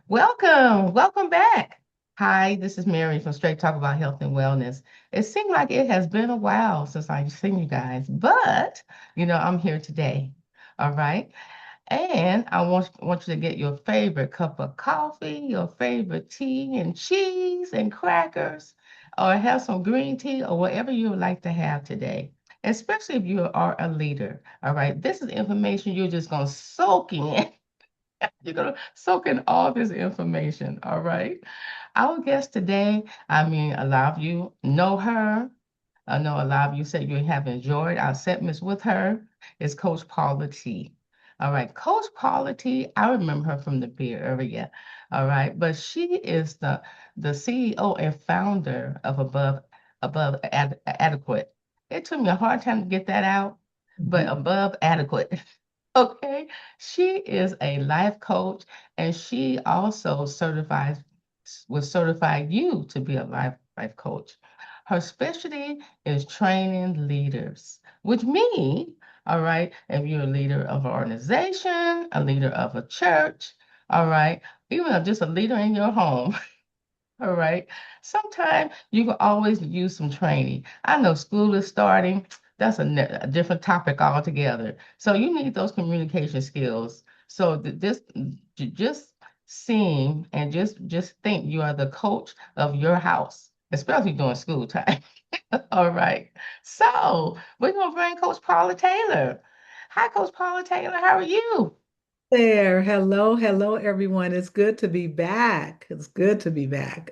Welcome back. Hi, this is Mary from Straight Talk About Health and Wellness. It seemed like it has been a while since I've seen you guys, but I'm here today. All right. And I want you to get your favorite cup of coffee, your favorite tea and cheese and crackers, or have some green tea or whatever you would like to have today. Especially if you are a leader. All right. This is information you're just going to soak in. You're going to soak in all this information. All right. Our guest today, a lot of you know her. I know a lot of you said you have enjoyed our segments with her. Is Coach Paula T. All right. Coach Paula T, I remember her from the Bay Area. All right. But she is the CEO and founder of Above Adequate. It took me a hard time to get that out, but Mhm. Above Adequate. Okay. She is a life coach and she also will certify you to be a life coach. Her specialty is training leaders, which means, all right, if you're a leader of an organization, a leader of a church, all right, even just a leader in your home, all right, sometimes you can always use some training. I know school is starting. That's a different topic altogether. So you need those communication skills. So just seem and just think you are the coach of your house, especially during school time. All right. So we're gonna bring Coach Paula Taylor. Hi, Coach Paula Taylor. How are you? There. Hello, everyone. It's good to be back. It's good to be back.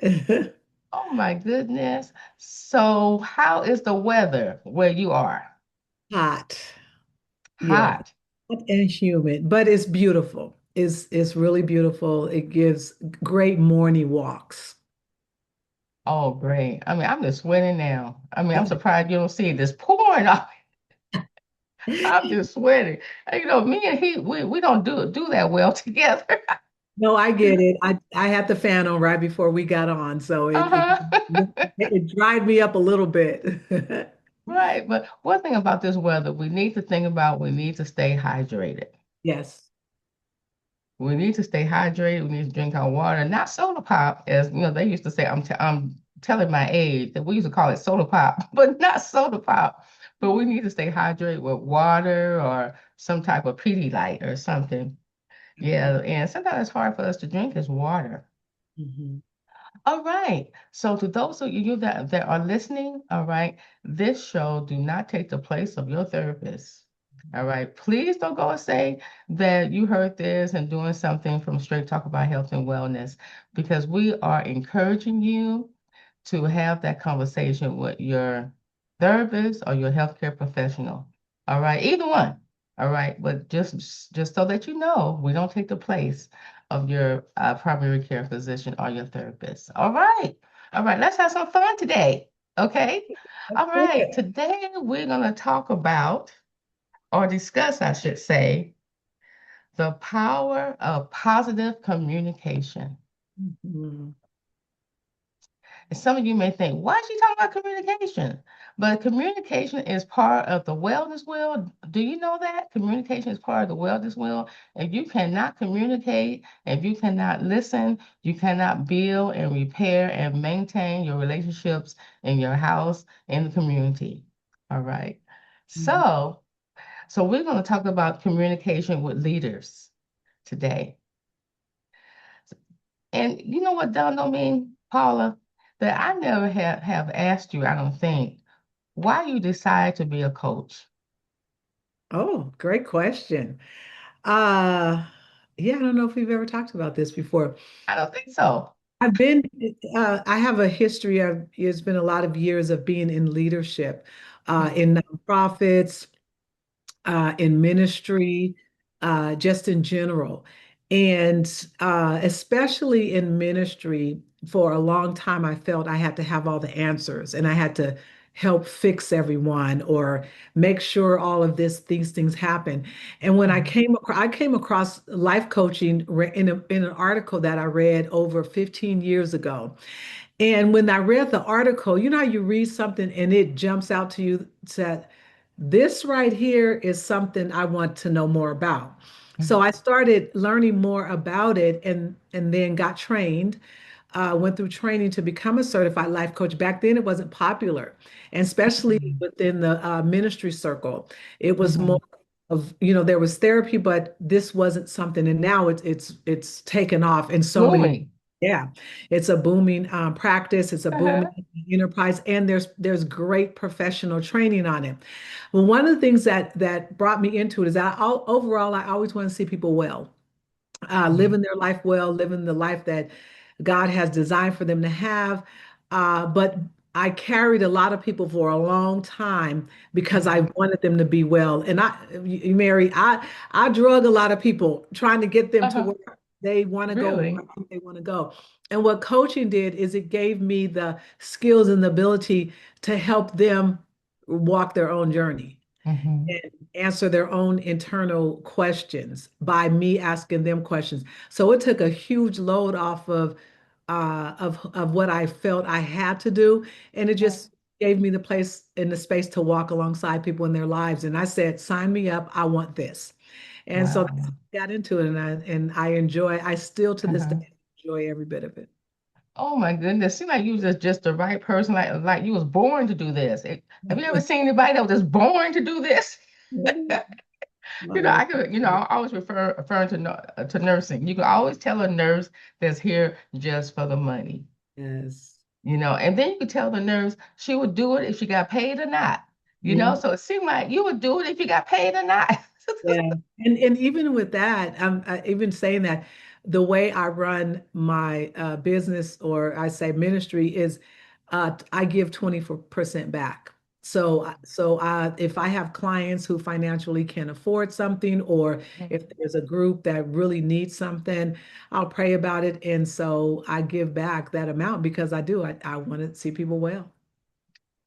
Oh my goodness. So how is the weather where you are? Hot. Yeah, Hot. hot and humid, but it's beautiful. It's really beautiful. It gives great morning walks. Oh, great. I'm just sweating now. I'm surprised you don't see it. It's pouring off. I'm just sweating. And, me and we don't do that well together. No, I get it. I had the fan on right before we got on, so Uh-huh. it dried me up a little bit. Right. But one thing about this weather, we need to stay hydrated. Yes. We need to stay hydrated. We need to drink our water, not soda pop, as they used to say. I'm telling my age that we used to call it soda pop, but not soda pop. But we need to stay hydrated with water or some type of Pedialyte or something. Yeah, and sometimes it's hard for us to drink is water. Mhm. All right. So to those of you that are listening, all right, this show do not take the place of your therapist. All right. Please don't go and say that you heard this and doing something from Straight Talk About Health and Wellness because we are encouraging you to have that conversation with your therapist or your healthcare professional. All right. Either one. All right. But just so that you know, we don't take the place of your primary care physician or your therapist. All right. All right. Let's have some fun today. Okay. That's All right. good. Today we're going to talk about or discuss, I should say, the power of positive communication. Mhm. And some of you may think, why is she talking about communication? But communication is part of the wellness wheel. Do you know that? Communication is part of the wellness wheel. If you cannot communicate, if you cannot listen, you cannot build and repair and maintain your relationships in your house, in the community. All right. Mhm. So we're going to talk about communication with leaders today. And you know what dawned on me, Paula? That I never have asked you, I don't think, why you decided to be a coach. Oh, great question. Uh, yeah, I don't know if we've ever talked about this before. I don't think so. I've been, I have a history of, it's been a lot of years of being in leadership, in Mhm. nonprofits, in ministry, just in general. And especially in ministry, for a long time, I felt I had to have all the answers and I had to help fix everyone or make sure all of these things happen. And when Mhm. I came across life coaching in an article that I read over 15 years ago. And when I read the article, you know how you read something and it jumps out to you, said, this right here is something I want to know more about. So I started learning more about it and then got trained, went through training to become a certified life coach. Back then, it wasn't popular, and especially Mhm. within the ministry circle, it was more Mhm. of, there was therapy, but this wasn't something. And now it's taken off in so many. Booming. Yeah, it's a booming practice. It's a booming Uh-huh. enterprise, and there's great professional training on it. Well, one of the things that brought me into it is that overall, I always want to see people well, Mhm. living their life well, living the life that God has designed for them to have. But I carried a lot of people for a long time because I Mhm. wanted them to be well. And Mary, I drug a lot of people trying to get them to Uh-huh. where they want to go, where Really? I think they want to go. And what coaching did is it gave me the skills and the ability to help them walk their own journey Mhm. and answer their own internal questions by me asking them questions. So it took a huge load off of what I felt I had to do, and it just gave me the place and the space to walk alongside people in their lives. And I said, "Sign me up. I want this." And so that's Wow. how I got into it, and I enjoy. I still to this day Uh-huh. enjoy every bit of it. Oh my goodness. Seems like you was just the right person, like you was born to do this. Have you ever seen anybody that was just born to do this? Well, I could, I always referring to to nursing. You can always tell a nurse that's here just for the money, yes. and then you could tell the nurse she would do it if she got paid or not, So it seemed like you would do it if you got paid or not. Yeah, and even with that, even saying that, the way I run my business, or I say ministry, is I give 20% back. If I have clients who financially can afford something, or if Mhm. there's a group that really needs something, I'll pray about it, and so I give back that amount because I do. I want to see people well.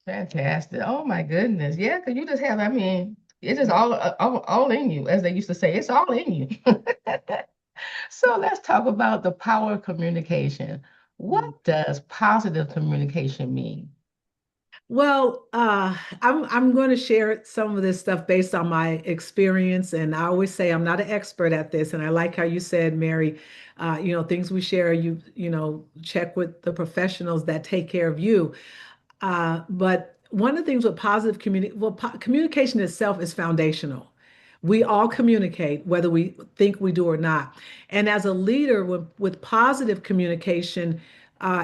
Fantastic. Oh my goodness. Yeah, because you just have, I mean, it's just all in you, as they used to say. It's all in you. So let's talk about the power of communication. What does positive communication mean? Well, I'm going to share some of this stuff based on my experience, and I always say I'm not an expert at this. And I like how you said, Mary, things we share, check with the professionals that take care of you. But one of the things with positive communication itself is foundational. We all communicate, whether we think we do or not. And as a leader with positive communication,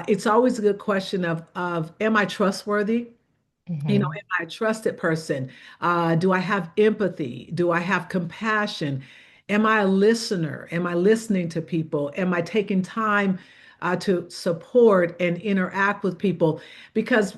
it's always a good question of am I trustworthy? Hmm. Am I a trusted person? Do I have empathy? Do I have compassion? Am I a listener? Am I listening to people? Am I taking time to support and interact with people? Because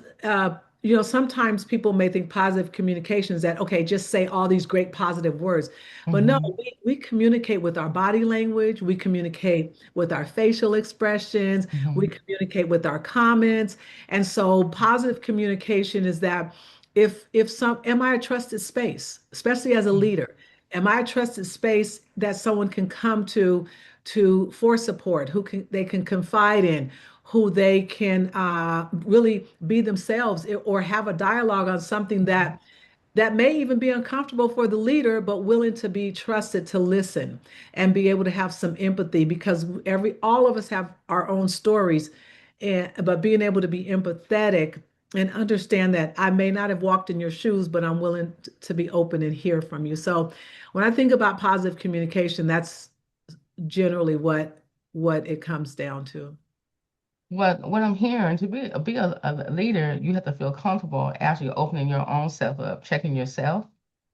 sometimes people may think positive communication is that, okay, just say all these great positive words. But no, Hmm. we communicate with our body language, we communicate with our facial expressions, we Hmm. communicate with our comments. And so positive communication is that if some am I a trusted space, especially as a leader? Am I a trusted space that someone can come to for support, who they can confide in, who they can really be themselves, or have a dialogue on something that may even be uncomfortable for the leader, but willing to be trusted to listen and be able to have some empathy, because all of us have our own stories, but being able to be empathetic and understand that I may not have walked in your shoes, but I'm willing to be open and hear from you. So when I think about positive communication, that's generally what it comes down to. What I'm hearing, to be a leader, you have to feel comfortable actually opening your own self up, checking yourself.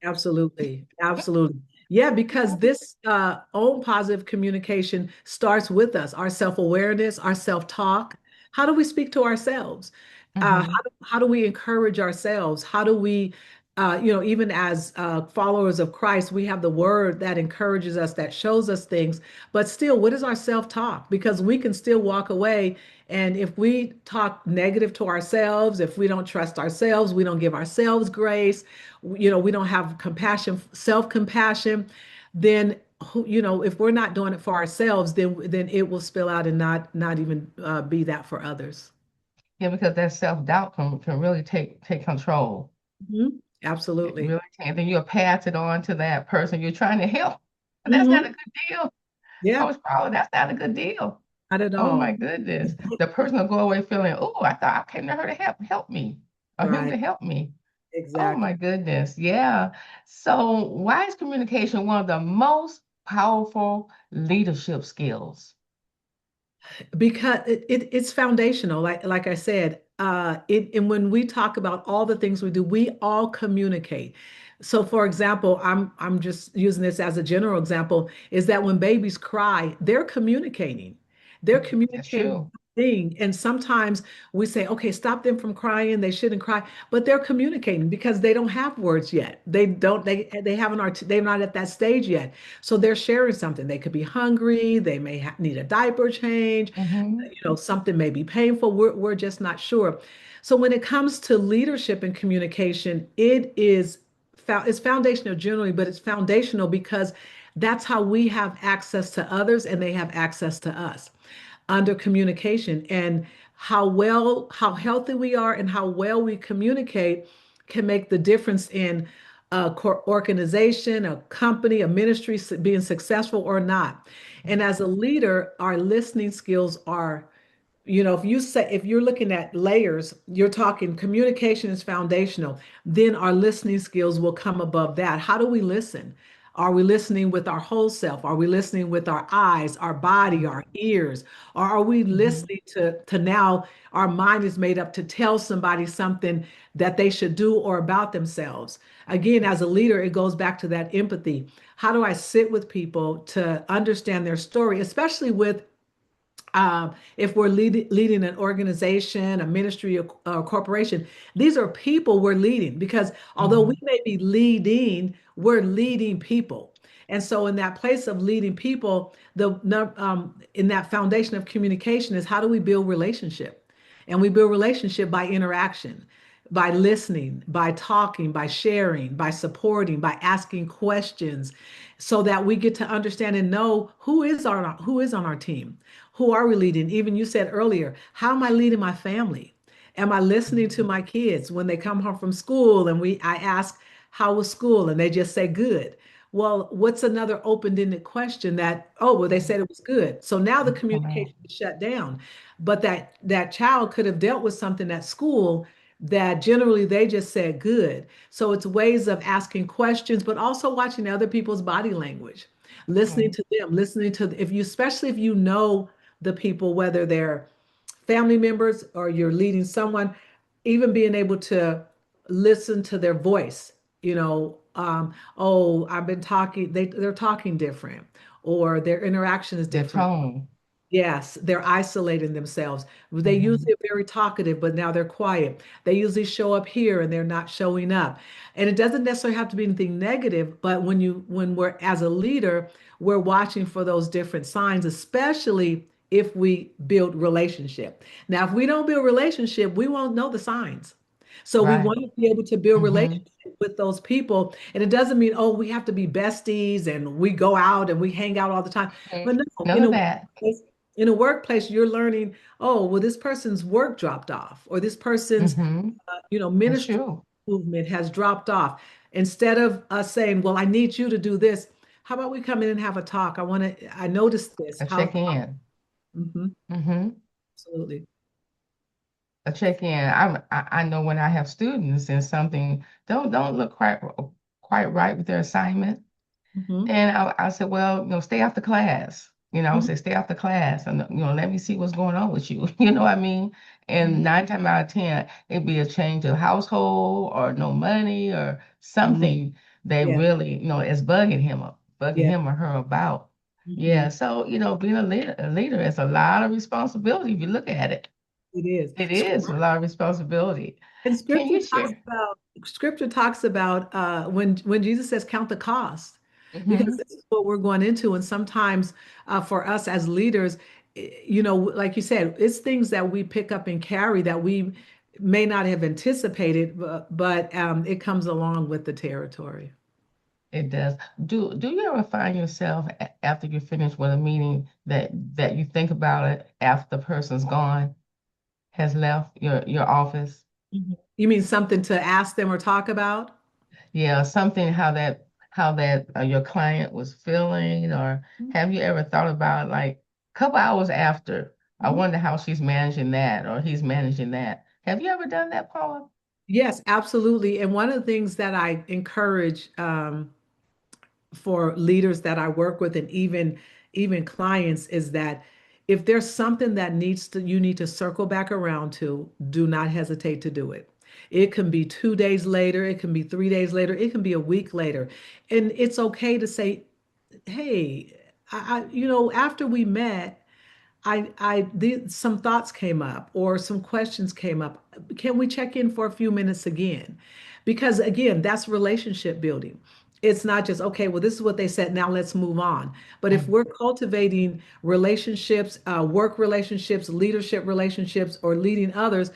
Absolutely. Absolutely. Yeah, because this own positive communication starts with us, our self-awareness, our self-talk. How do we speak to ourselves? Hmm. How do we encourage ourselves? How do we, even as followers of Christ, we have the word that encourages us, that shows us things. But still, what is our self-talk? Because we can still walk away. And if we talk negative to ourselves, if we don't trust ourselves, we don't give ourselves grace, we don't have compassion, self-compassion, then if we're not doing it for ourselves, then it will spill out and not even be that for others. Yeah, because that self-doubt can really take control. Mhm. It Absolutely. really can. Then you'll pass it on to that person you're trying to help. That's not a Hmm. good deal. Yeah, Coach Paula, that's not a good deal. not at Oh my all. goodness. The person will go away feeling, oh, I thought I came to her to help me, or him Right, to help me. Oh exactly. my goodness. Yeah. So why is communication one of the most powerful leadership skills? Because it's foundational, like I said, and when we talk about all the things we do, we all communicate. So for example, I'm just using this as a general example, is that when babies cry, they're That's communicating true. thing. And sometimes we say, okay, stop them from crying, they shouldn't cry, but they're communicating because they don't have words yet. They haven't they're not at that stage yet. So they're sharing something. They could be hungry, they may need a diaper change, Hmm. something may be painful. We're just not sure. So when it comes to leadership and communication, it's foundational generally, but it's foundational because that's how we have access to others and they have access to us under communication. And how healthy we are and how well we communicate can make the difference in a organization, a company, a ministry being successful or not. And as a leader, our listening skills are, if you're looking at layers, you're talking communication is foundational, then our listening skills will come above that. How do we listen? Are we listening with our whole self? Are we listening with our eyes, our body, our ears? Or are we Hmm. listening to now our mind is made up to tell somebody something that they should do or about themselves? Again, as a leader, it goes back to that empathy. How do I sit with people to understand their story, especially with if we're leading an organization, a ministry, a corporation, these are people we're leading because although we Hmm. may be leading, we're leading people. And so, in that place of leading people, in that foundation of communication is how do we build relationship? And we build relationship by interaction, by listening, by talking, by sharing, by supporting, by asking questions, so that we get to understand and know who is on our team. Who are we leading? Even you said earlier, how am I leading my family? Am I listening to my kids when they come home from school and I ask, how was school? And they just say good. Well, what's another open-ended question that, oh, well, they said it was good. So now the Correct. communication is shut down. But that child could have dealt with something at school that generally they just said good. So it's ways of asking questions, but also watching other people's body language, listening Mhm. to them, listening to if you, especially if you know the people, whether they're family members or you're leading someone, even being able to listen to their voice, oh, I've been talking, they're talking different, or their interaction is The different. tone. Yes, they're isolating themselves. They Hmm. usually are very talkative, but now they're quiet. They usually show up here and they're not showing up. And it doesn't necessarily have to be anything negative, but when we're as a leader, we're watching for those different signs, especially if we build relationship. Now, if we don't build relationship, we won't know the signs. So we Right. want to be able to build Hmm. relationship with those people. And it doesn't mean, oh, we have to be besties and we go out and we hang out all the time. But no, None of that. in a workplace, you're learning, oh, well, this person's work dropped off, or this person's, Hmm. That's ministry true. movement has dropped off. Instead of us saying, well, I need you to do this, how about we come in and have a talk? I noticed this. A How, check in. Mhm, Hmm. absolutely. A check in. I know when I have students and something don't look quite right with their assignment. Hmm. And I said, well, stay after class. I would Hmm. say, stay after class and, let me see what's going on with you. You know what I mean? And 9 times out of 10, it'd be a change of household or no money or Hmm. something that Yeah, really, is bugging yeah. him or her about. Hmm. Yeah. So, being a leader is a lot of responsibility if you look at it. It is. It is a lot of responsibility. And Can you share? scripture talks about when Jesus says count the cost, because Hmm. this is what we're going into. And sometimes for us as leaders, like you said, it's things that we pick up and carry that we may not have anticipated, but it comes along with the territory. It does. Do you ever find yourself after you finish with a meeting that you think about it after the person's gone, has left your office? Mhm. You mean something to ask them or talk about? Yeah, something how that. how that your client was feeling, or have you ever thought about like a couple hours after, I Mhm. wonder how she's managing that or he's managing that. Have you ever done that, Paula? Yes, absolutely. And one of the things that I encourage for leaders that I work with and even clients is that if there's something that needs to you need to circle back around to, do not hesitate to do it. It can be 2 days later, it can be 3 days later, it can be a week later. And it's okay to say, hey, after we met, some thoughts came up or some questions came up. Can we check in for a few minutes again? Because again, that's relationship building. It's not just, okay, well, this is what they said, now let's move on. But if Mm. we're cultivating relationships, work relationships, leadership relationships, or leading others,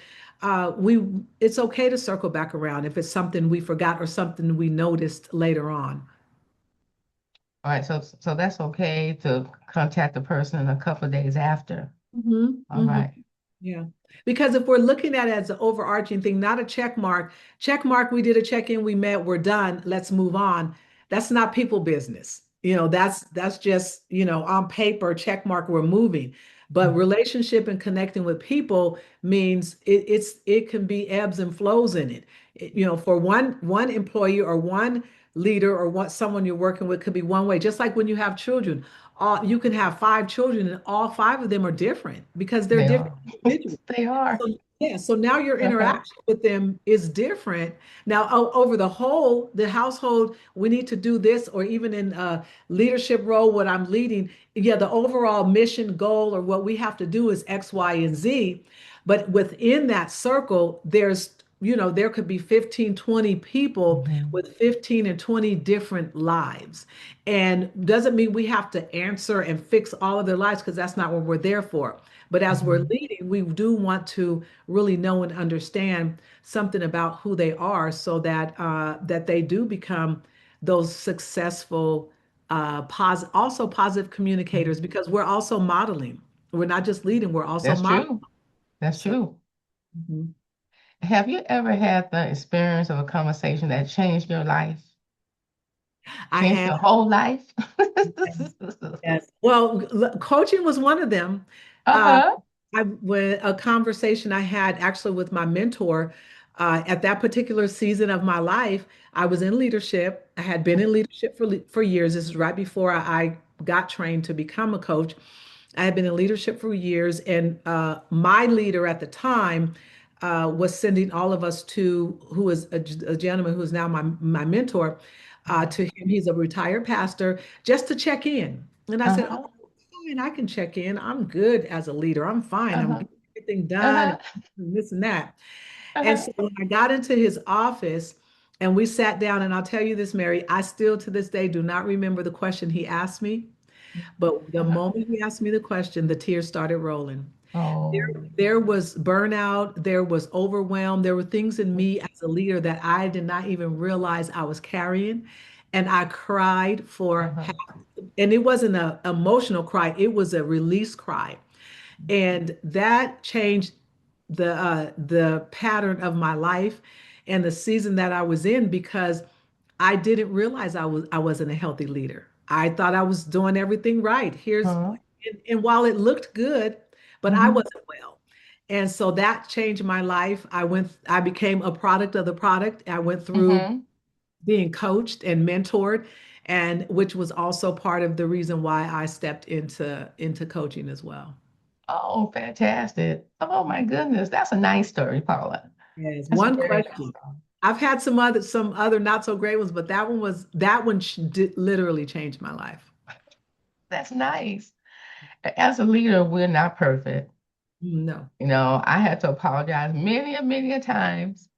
it's okay to circle back around if it's something we forgot or something we noticed later on. All right, so that's okay to contact the person a couple of days after. All Hmm. right. Yeah. Because if we're looking at it as an overarching thing, not a check mark, we did a check-in, we met, we're done, let's move on. That's not people business. That's just, on paper, check mark, we're moving. But relationship and connecting with people means it can be ebbs and flows in it. For one employee or one leader or someone you're working with could be one way. Just like when you have children, you can have 5 children and all 5 of them are different because they're They different are. individuals. They are. So yeah, so now your Uh-huh. interaction with them is different. Now, over the household, we need to do this, or even in a leadership role, what I'm leading, yeah, the overall mission goal or what we have to do is X, Y, and Z. But within that circle, there could be 15, 20 people Mhm. with 15 and 20 different lives. And doesn't mean we have to answer and fix all of their lives because that's not what we're there for. But as we're Mhm. leading, we do want to really know and understand something about who they are so that they do become those successful, also positive communicators because we're also modeling. We're not just leading, we're also That's modeling. true. That's So, true. mhm. Have you ever had the experience of a conversation that changed your life? I Changed have. your whole life? Yes. Well, coaching was one of them. Uh, Uh-huh. when a conversation I had actually with my mentor at that particular season of my life, I was in leadership. I had been in leadership for years. This is right before I got trained to become a coach. I had been in leadership for years, and my leader at the time was sending all of us to who is a gentleman who is now my mentor. To him, he's a retired pastor, just to check in. And I said, "Oh, Uh-huh. fine, I can check in. I'm good as a leader. I'm fine. I'm Uh-huh. getting everything done, Uh-huh. and this and that." And Uh-huh. so when I got into his office and we sat down, and I'll tell you this, Mary, I still to this day do not remember the question he asked me. But the Uh-huh. moment he asked me the question, the tears started rolling. Oh. There was burnout, there was overwhelm, there were things in me as a leader that I did not even realize I was carrying. And I cried Uh-huh. and it wasn't an emotional cry, it was a release cry. And that changed the pattern of my life and the season that I was in because I didn't realize I wasn't a healthy leader. I thought I was doing everything right. Uh-huh. And while it looked good, but I Mm-hmm. wasn't well. And so that changed my life. I became a product of the product. I went through Mm-hmm. being coached and mentored, and which was also part of the reason why I stepped into coaching as well. Oh, fantastic. Oh my goodness. That's a nice story, Paula. Yes, That's a one very nice question. story. I've had some other not so great ones, but that one did literally change my life. That's nice. As a leader, we're not perfect. No. I had to apologize many and many a times.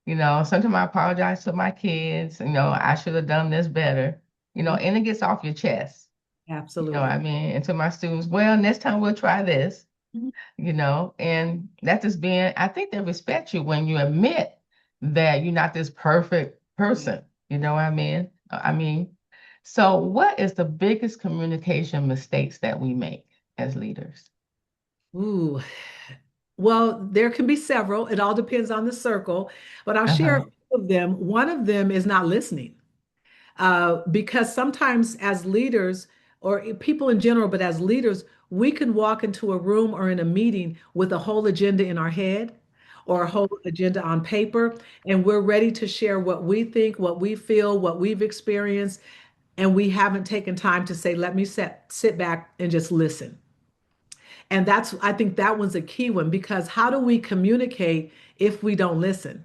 Sometimes I apologize to my kids. I should have done this better. Mhm. And it gets off your chest. What I Absolutely. mean, and to my students, well, next time we'll try this. Mhm. And that just being, I think they respect you when you admit that you're not this perfect Yeah. person. You know what I mean? So what is the biggest communication mistakes that we make as leaders? Ooh. Well, there can be several. It all depends on the circle, but I'll share a Uh-huh. few of them. One of them is not listening. Because sometimes as leaders or people in general, but as leaders, we can walk into a room or in a meeting with a whole agenda in our head or a whole agenda on paper, and we're ready to share what we think, what we feel, what we've experienced, and we haven't taken time to say, let me sit back and just listen. And that's, I think that one's a key one because how do we communicate if we don't listen?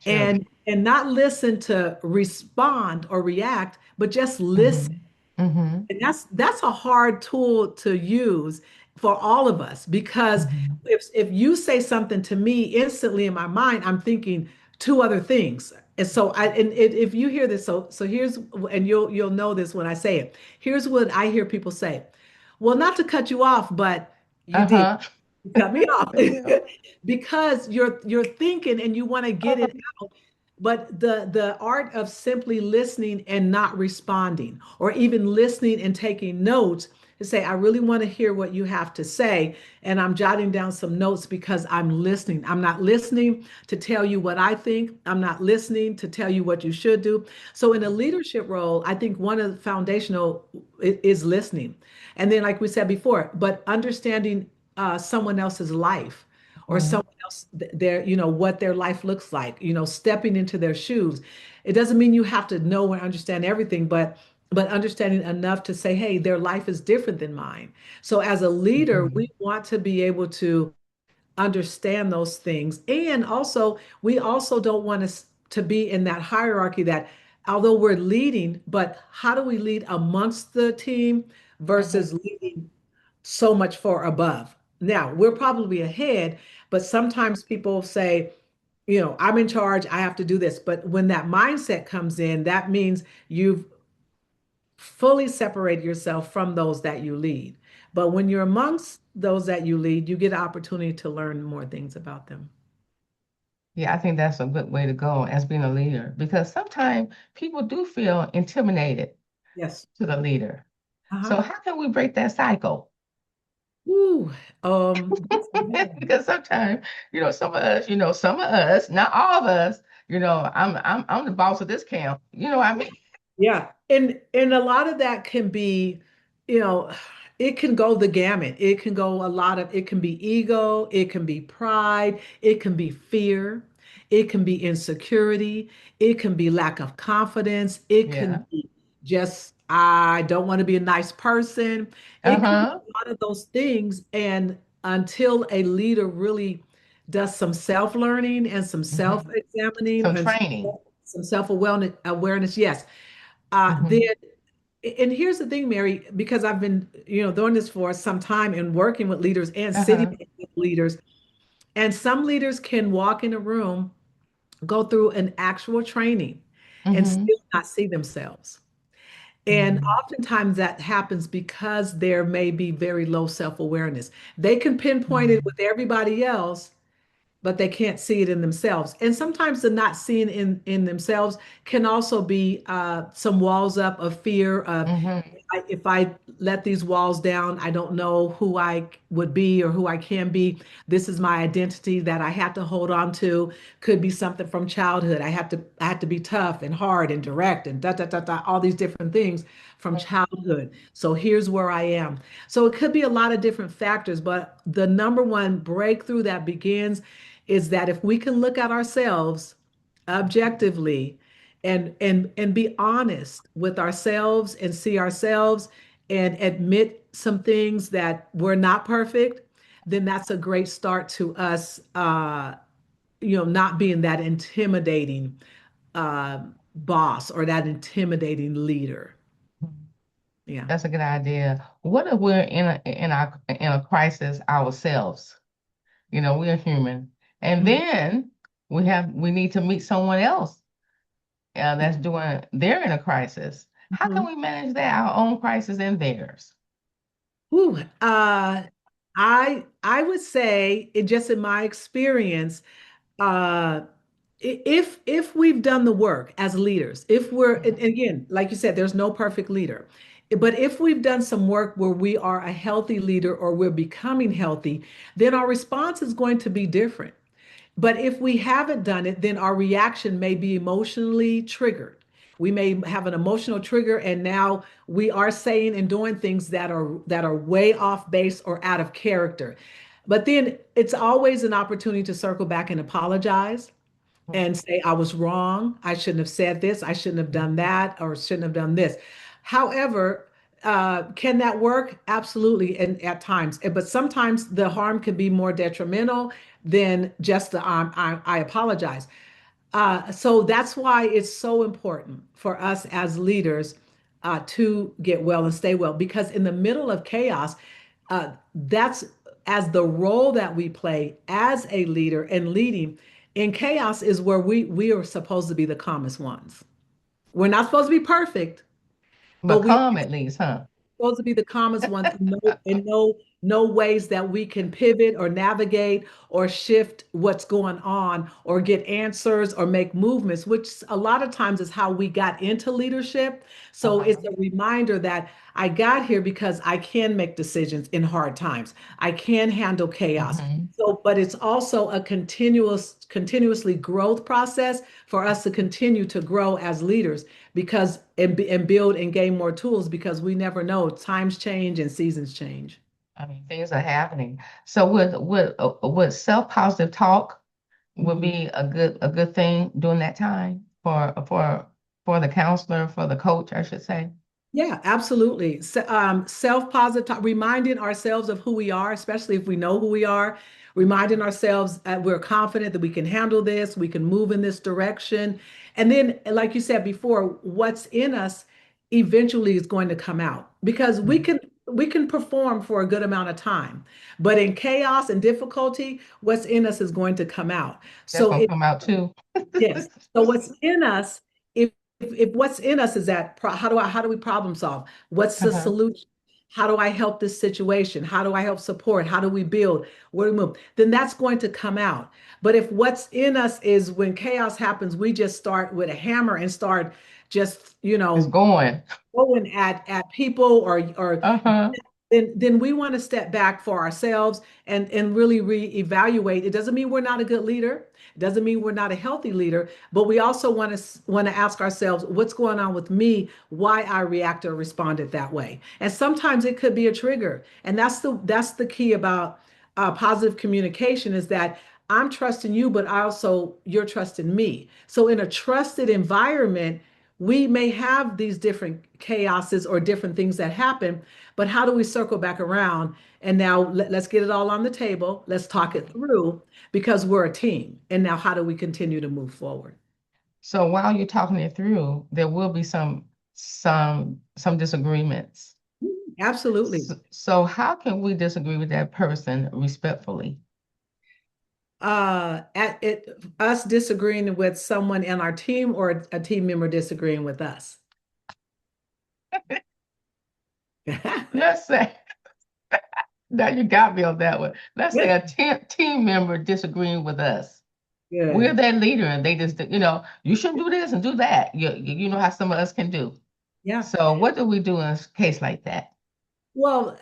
True. And not listen to respond or react, but just listen. Hmm. Hmm. And that's a hard tool to use for all of us because Hmm. if you say something to me instantly in my mind, I'm thinking two other things. And so if you hear this, so here's and you'll know this when I say it. Here's what I hear people say. Well, not to cut you off, but you did. Uh-huh. You cut me off Yeah. because you're thinking and you want to get it out, but the art of simply listening and not responding, or even listening and taking notes to say, I really want to hear what you have to say. And I'm jotting down some notes because I'm listening. I'm not listening to tell you what I think. I'm not listening to tell you what you should do. So in a leadership role, I think one of the foundational is listening. And then, like we said before, but understanding someone else's life or Mhm. someone else their what their life looks like, stepping into their shoes. It doesn't mean you have to know and understand everything, but understanding enough to say, hey, their life is different than mine. So as a leader, we Mhm. want to be able to understand those things. And also, we also don't want to be in that hierarchy that although we're leading, but how do we lead amongst the team Mhm. versus leading so much far above? Now, we're probably ahead, but sometimes people say, I'm in charge, I have to do this. But when that mindset comes in, that means you've fully separate yourself from those that you lead. But when you're amongst those that you lead, you get an opportunity to learn more things about them. Yeah, I think that's a good way to go as being a leader because sometimes people do feel intimidated Yes. to the leader. Uh-huh. So how can we break that cycle? Ooh, that's amazing. Because sometimes, some of us, not all of us, I'm the boss of this camp. You know what I mean? Yeah. And a lot of that can be, you know, it can go the gamut. It can go a lot of, it can be ego, it can be pride, it can be fear, it can be insecurity, it can be lack of confidence, it can Yeah. be just, I don't want to be a nice person. It could be Uh-huh. a lot of those things. And until a leader really does some self-learning and some Hmm. self-examining Some and training. some self-awareness, yes, then, Hmm. and here's the thing, Mary, because I've been, doing this for some time and working with leaders and sitting Uh-huh. with leaders, and some leaders can walk in a room, go through an actual training, and Hmm. still not see themselves. And Hmm. oftentimes that happens because there may be very low self-awareness. They can pinpoint it with everybody else, but they can't see it in themselves. And sometimes the not seeing in themselves can also be some walls up of fear of Hmm. if I let these walls down, I don't know who I would be or who I can be. This is my identity that I have to hold on to. Could be something from childhood. I had to be tough and hard and direct and da da da da, all these different things from childhood. So here's where I am. So it could be a lot of different factors, but the number one breakthrough that begins is that if we can look at ourselves objectively and be honest with ourselves and see ourselves and admit some things that we're not perfect, then that's a great start to us not being that intimidating uh, boss or that intimidating leader. Yeah. That's a good idea. What if we're in a crisis ourselves? We're human. And Mhm. then we need to meet someone else that's doing they're in a crisis. How can Mhm. we manage that, our own crisis and theirs? Ooh, I would say, just in my experience, uh, if we've done the work as leaders, if we're, and again, like you said, there's no perfect leader, but if we've done some work where we are a healthy leader or we're becoming healthy, then our response is going to be different. But if we haven't done it, then our reaction may be emotionally triggered. We may have an emotional trigger, and now we are saying and doing things that are way off base or out of character. But then it's always an opportunity to circle back and apologize and say, I was wrong. I shouldn't have said this. I shouldn't have done that, or shouldn't have done this. However, can that work? Absolutely, and at times. But sometimes the harm can be more detrimental than just the I apologize. So that's why it's so important for us as leaders to get well and stay well, because in the middle of chaos, that's as the role that we play as a leader and leading in chaos is where we are supposed to be the calmest ones. We're not supposed to be perfect, but But we calm at least, huh? supposed to be the calmest ones and know ways that we can pivot or navigate or shift what's going on or get answers or make movements, which a lot of times is how we got into leadership. So it's Uh-huh. a reminder that I got here because I can make decisions in hard times. I can handle chaos. Hmm. So, but it's also a continuously growth process for us to continue to grow as leaders because and build and gain more tools because we never know. Times change and seasons change. I mean, things are happening. So would self-positive talk would Mhm. be a good thing during that time for the counselor, for the coach, I should say. Yeah, absolutely. Self-positive, reminding ourselves of who we are, especially if we know who we are, reminding ourselves that we're confident that we can handle this, we can move in this direction. And then, like you said before, what's in us eventually is going to come out because Mhm. we can perform for a good amount of time. But in chaos and difficulty, what's in us is going to come out. That's So gonna come out too. yes. So what's in us, if what's in us is that how do we problem solve? What's the Uh-huh. solution? How do I help this situation? How do I help support? How do we build? Where do we move? Then that's going to come out. But if what's in us is when chaos happens, we just start with a hammer and start just, It's going. going at people or Uh-huh. then we want to step back for ourselves and really reevaluate. It doesn't mean we're not a good leader. It doesn't mean we're not a healthy leader, but we also want to ask ourselves what's going on with me, why I react or responded that way. And sometimes it could be a trigger. And that's the key about positive communication is that I'm trusting you, but also you're trusting me. So in a trusted environment, we may have these different chaoses or different things that happen, but how do we circle back around? And now let's get it all on the table. Let's talk it through because we're a team. And now how do we continue to move forward? So while you're talking it through, there will be some disagreements. Absolutely. So how can we disagree with that person respectfully? At it, us disagreeing with someone in our team or a team member disagreeing with us. Let's say, now you got me on that one. Let's say a team member disagreeing with us. We're Good. their leader, and they just, you shouldn't do this and do that. You know how some of us can do. Yeah. So what do we do in a case like that? Well,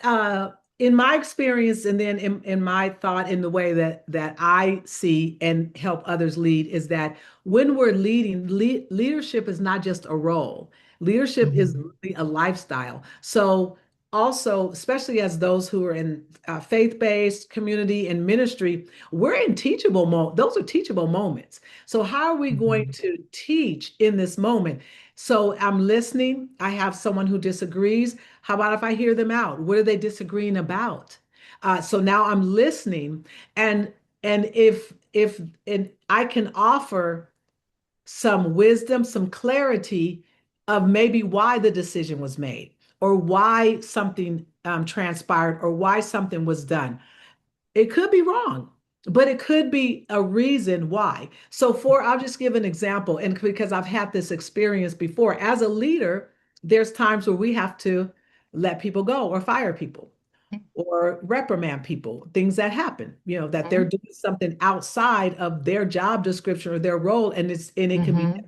in my experience, and then in my thought, in the way that I see and help others lead, is that when we're leading, leadership is not just a role. Leadership is Mhm. really a lifestyle. So also, especially as those who are in faith-based community and ministry, we're in teachable those are teachable moments. So how are we going Mhm. to teach in this moment? So I'm listening. I have someone who disagrees. How about if I hear them out? What are they disagreeing about? So now I'm listening, and and if and I can offer some wisdom, some clarity of maybe why the decision was made, or why something transpired, or why something was done. It could be wrong, but it could be a reason why. So, I'll just give an example, and because I've had this experience before, as a leader, there's times where we have to let people go or fire people or reprimand people, things that happen, that they're Mhm. doing something outside of their job description or their role, and it can be Mhm.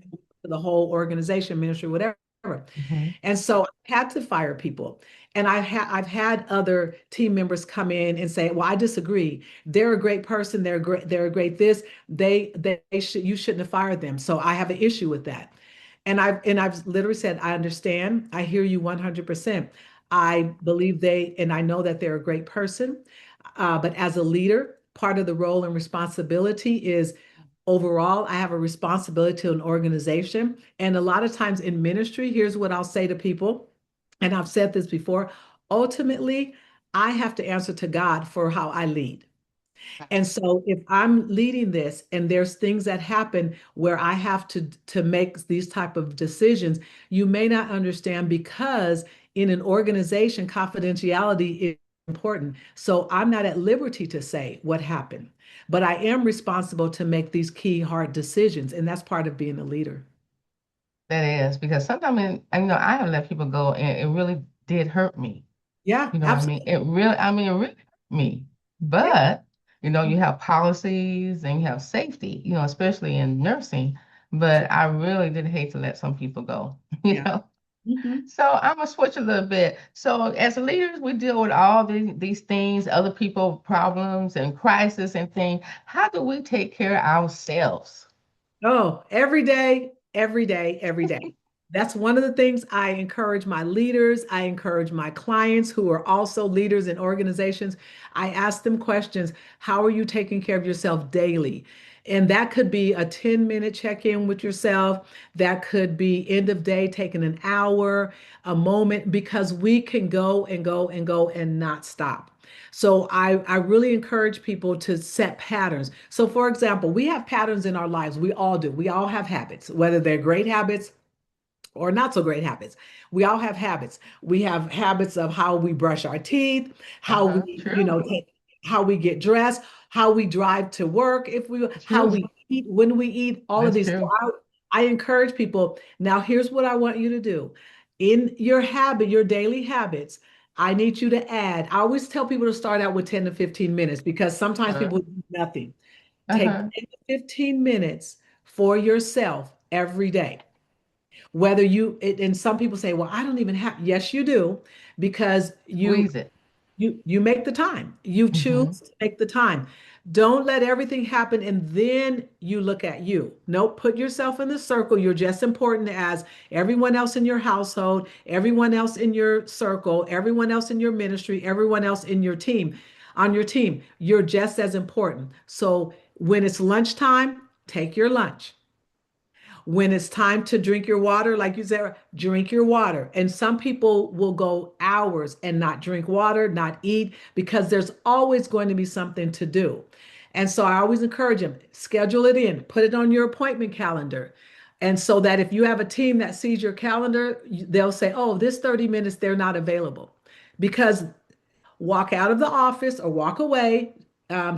to the whole organization, ministry, whatever. Mhm. And so I had to fire people. And I've had other team members come in and say, "Well, I disagree. They're a great person. They're great. They're a great this. They should you shouldn't have fired them. So I have an issue with that." And I've literally said, I understand. I hear you 100%. I believe and I know that they're a great person. But as a leader, part of the role and responsibility is overall, I have a responsibility to an organization. And a lot of times in ministry, here's what I'll say to people, and I've said this before, ultimately, I have to answer to God for how I lead. And so if I'm leading this and there's things that happen where I have to make these type of decisions, you may not understand because in an organization, confidentiality is important. So I'm not at liberty to say what happened, but I am responsible to make these key hard decisions, and that's part of being a leader. That is because sometimes, I have let people go, and it really did hurt me. Yeah, You know what I mean? absolutely. It really hurt me. Yeah. But, you have policies and you have safety, especially in nursing. But I really did hate to let some people go, you Yeah. know? Mhm. So I'm gonna switch a little bit. So as leaders, we deal with all these things, other people problems and crisis and things. How do we take care of ourselves? Oh, every day, every day, every day. That's one of the things I encourage my leaders. I encourage my clients who are also leaders in organizations. I ask them questions. How are you taking care of yourself daily? And that could be a 10-minute check-in with yourself. That could be end of day, taking an hour, a moment, because we can go and go and go and not stop. So I really encourage people to set patterns. So for example, we have patterns in our lives. We all do. We all have habits, whether they're great habits or not so great habits. We all have habits. We have habits of how we brush our teeth, how Uh-huh. we, True. how we get dressed, how we drive to work, how True. we eat, when we eat, all of That's these. So true. I encourage people. Now, here's what I want you to do. In your habit, your daily habits, I need you to add. I always tell people to start out with 10 to 15 minutes because sometimes Uh-huh. people do nothing. Take Uh-huh. 10 to 15 minutes for yourself every day. Whether and some people say, well, I don't even have, yes, you do, because Squeeze it. you make the time. You choose Hmm. to make the time. Don't let everything happen and then you look at you. No, put yourself in the circle. You're just important as everyone else in your household, everyone else in your circle, everyone else in your ministry, everyone else in your team. On your team, you're just as important. So when it's lunchtime, take your lunch. When it's time to drink your water, like you said, drink your water. And some people will go hours and not drink water, not eat, because there's always going to be something to do. And so I always encourage them, schedule it in, put it on your appointment calendar. And so that if you have a team that sees your calendar, they'll say, oh, this 30 minutes, they're not available. Because walk out of the office or walk away,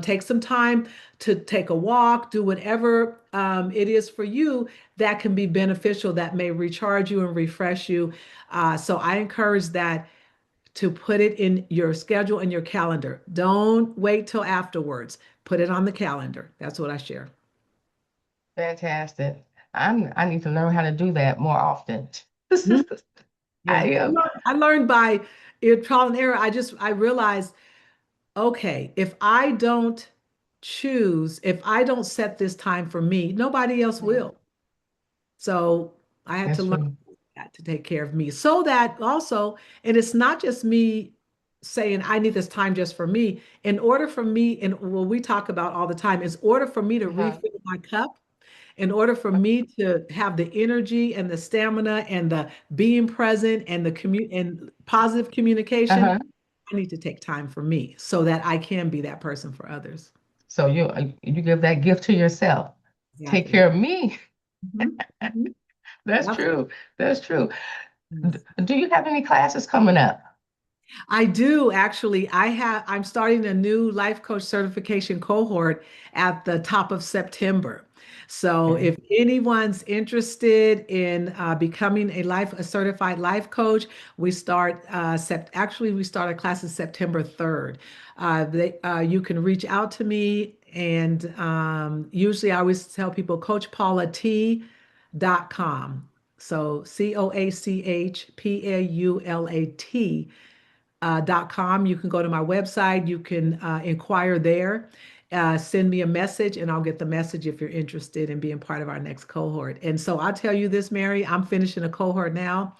take some time to take a walk, do whatever it is for you that can be beneficial, that may recharge you and refresh you. So I encourage that to put it in your schedule and your calendar. Don't wait till afterwards. Put it on the calendar. That's what I share. Fantastic. I need to learn how to do that more often. Mhm. I Yeah, am. I learned by trial and error. I realized, okay, if I don't set this time for me, nobody else Mhm. will. So I had to That's learn true. that to take care of me. So that also, and it's not just me saying I need this time just for me. In order for me, and what we talk about all the time, is order for me to Uh-huh. refill my cup, in order for me to have the energy and the stamina and the being present and the and positive communication, Uh-huh. I need to take time for me so that I can be that person for others. So you give that gift to yourself. Take Exactly. care of me. Mhm. Mhm. That's Yep. true. That's true. Yes. Do you have any classes coming up? I do actually. I'm starting a new life coach certification cohort at the top of September. So Okay. if anyone's interested in becoming a certified life coach, we start our classes September 3rd. You can reach out to me, and usually I always tell people coachpaulat.com. So CoachPaulat com. You can go to my website. You can inquire there. Send me a message, and I'll get the message if you're interested in being part of our next cohort. And so I'll tell you this, Mary, I'm finishing a cohort now.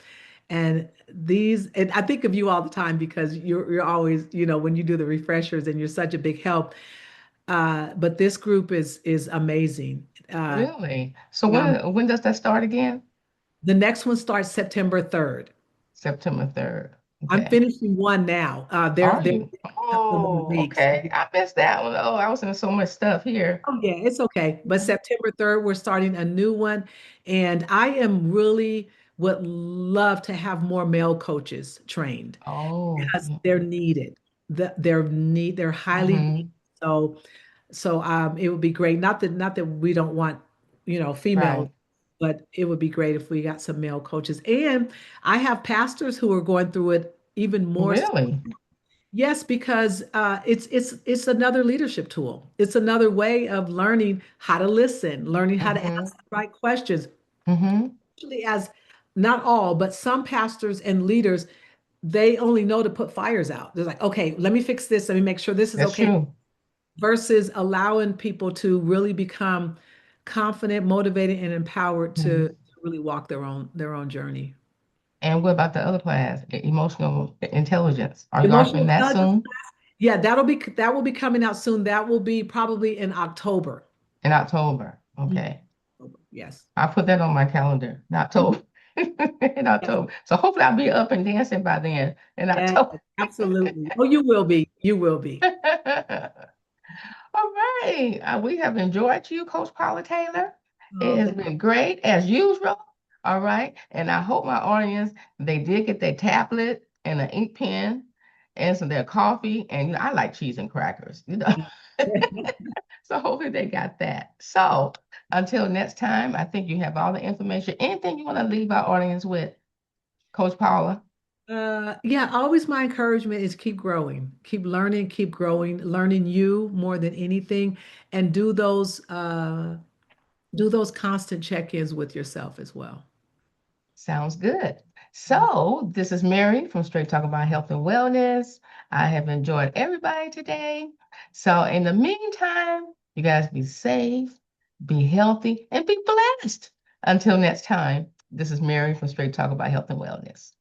And and I think of you all the time because you're always, when you do the refreshers and you're such a big help. But this group is amazing. Really? So Um, when does that start again? the next one starts September 3rd. September 3rd. I'm Okay. finishing one now. Are They're you? a couple of more Oh, weeks. okay. I missed that one. Oh, I was in so much stuff here. Oh, yeah, it's okay. But Mhm. September 3rd, we're starting a new one. And I am really would love to have more male coaches trained Oh, because they're needed. They're highly needed. mm-hmm. So it would be great. Not that we don't want, females, Right. but it would be great if we got some male coaches. And I have pastors who are going through it even more. Really? Yes, because it's another leadership tool. It's another way of learning how to listen, learning how to Mm-hmm. ask the right questions. Mm-hmm. Actually, as not all, but some pastors and leaders, they only know to put fires out. They're like, okay, let me fix this. Let me make sure this is That's okay. true. Versus allowing people to really become confident, motivated, and empowered to Mhm. really walk their own journey. And what about the other class, emotional intelligence? Are you Emotional offering that intelligence. soon? Yeah, that will be coming out soon. That will be probably in October. In October. Mhm. Okay. Yes. I'll put that on my calendar in October. In Yes. October. So hopefully I'll be up and dancing by then in Yes. October. Absolutely. Oh, you will be. You will be. All right. We have enjoyed you, Coach Paula Taylor. It Oh, has been great as usual. All right. And I hope my audience, they did get their tablet and an ink pen and some their coffee. And I like cheese and crackers. So hopefully they got that. So until next time, I think you have all the information. Anything you want to leave our audience with, Coach Paula? yeah, always my encouragement is keep growing, keep learning, keep growing, learning you more than anything, and do those constant check-ins with yourself as well. Sounds good. So, this is Mary from Straight Talk About Health and Wellness. I have enjoyed everybody today. So, in the meantime, you guys be safe, be healthy, and be blessed. Until next time, this is Mary from Straight Talk About Health and Wellness.